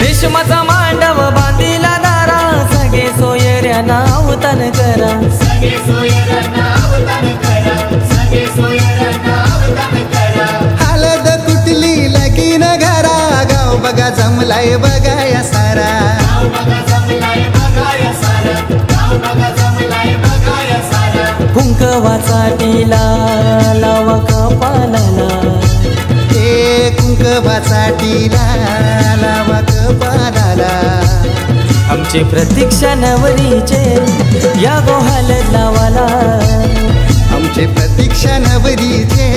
रेशमाचा मांडव बांधिला दारा, सगळे सोयऱ्यांना अवतान करा, सगळे सोयऱ्यांना अवतान करा, सगळे सोयऱ्यांना अवतान करा. हळद कुटली लगीन घरा, गाव बघा जमलाय बघाया सारा, गाव बघा जमलाय बघाया सारा, गाव बघा जमलाय बघाया सारा. कुंकवाचा टिला लावा कपालाला, हे कुंकवाचा टिला लावा कपालाला. आमची प्रतीक्षा नवरीचे या गो हळद लावाला, आमचे प्रतीक्षा नवरीचे